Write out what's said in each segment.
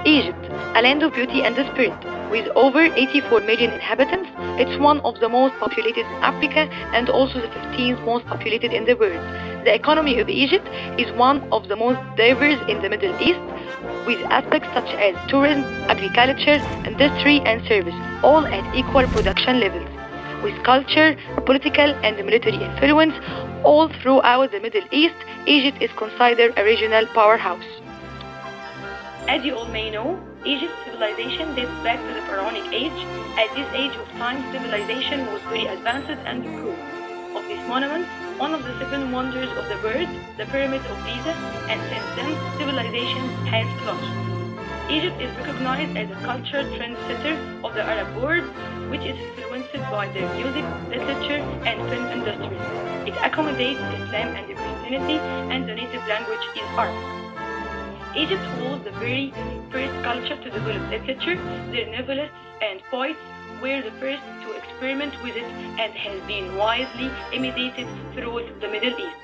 Egypt, a land of beauty and the spirit. With over 84 million inhabitants, it's one of the most populated in Africa and also the 15th most populated in the world. The economy of Egypt is one of the most diverse in the Middle East, with aspects such as tourism, agriculture, industry, and service, all at equal production levels. With culture, political, and military influence all throughout the Middle East, Egypt is considered a regional powerhouse. As you all may know, Egypt's civilization dates back to the Pharaonic age. At this age of time, civilization was very advanced and improved. Of these monuments, one of the seven wonders of the world, the Pyramid of Giza, and since then, civilization has flourished. Egypt is recognized as a cultural trendsetter of the Arab world, which is influenced by their music, literature, and film industries. It accommodates Islam and Christianity, and the native language is Arabic. Egypt was the very first culture to develop literature. Their novelists and poets were the first to experiment with it and has been widely imitated throughout the Middle East.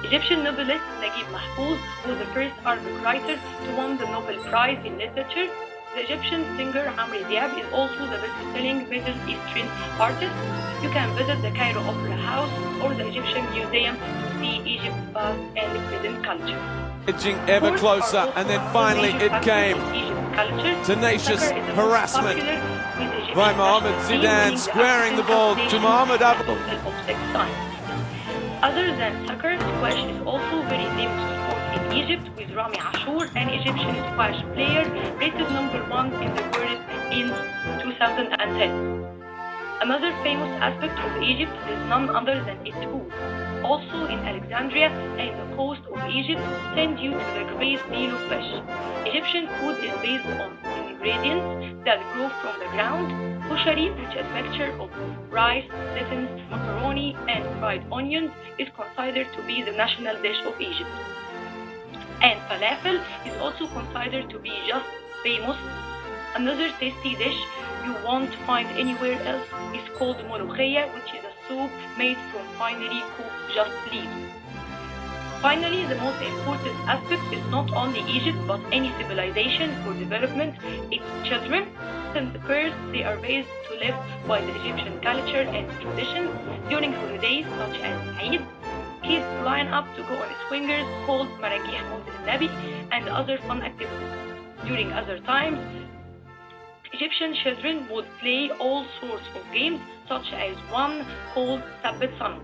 Egyptian novelist Naguib Mahfouz was the first Arabic writer to win the Nobel Prize in Literature. The Egyptian singer Amr Diab is also the best-selling Middle Eastern artist. You can visit the Cairo Opera House or the Egyptian Museum to see Egypt's past and present culture. Edging ever closer, and then finally it came. Tenacious harassment by Mohamed Zidane, squaring the ball to Mohamed Abou. Other than soccer, squash is also very famous sport in Egypt, with Rami Ashour, an Egyptian squash player, rated #1 in the world in 2010. Another famous aspect of Egypt is none other than its food. Also in Alexandria and the coast of Egypt, tend due to the great deal of fish. Egyptian food is based on ingredients that grow from the ground. Kushari, which is a mixture of rice, lentils, macaroni, and fried onions, is considered to be the national dish of Egypt. And falafel is also considered to be just famous. Another tasty dish you won't find anywhere else is called molokhia, which is a soup made from finely cooked just leaves. Finally, the most important aspect is not only Egypt but any civilization for development, its children. Since birth, they are raised to live by the Egyptian culture and traditions. During holidays such as Eid, kids line up to go on swingers called Maragih Maulid al-Nabi and other fun activities. During other times, Egyptian children would play all sorts of games, such as one called Sabit Sanam,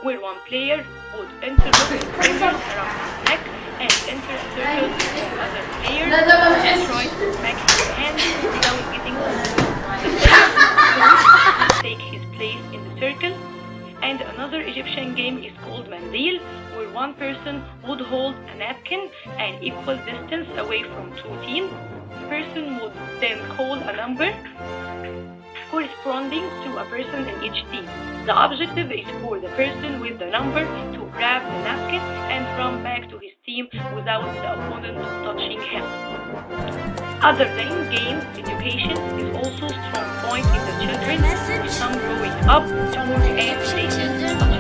where one player would interlock his fingers around his neck and enter a circle with other players and try to smack his hand without getting hurt. The player would take his place in the circle. And another Egyptian game is called Mandil, where one person would hold a napkin an equal distance away from two teams. The person would then call a number corresponding to a person in each team. The objective is for the person with the number to grab the napkin and run back to his team without the opponent touching him. Other than games, education is also a strong point in the children, with some growing up to more advanced stages.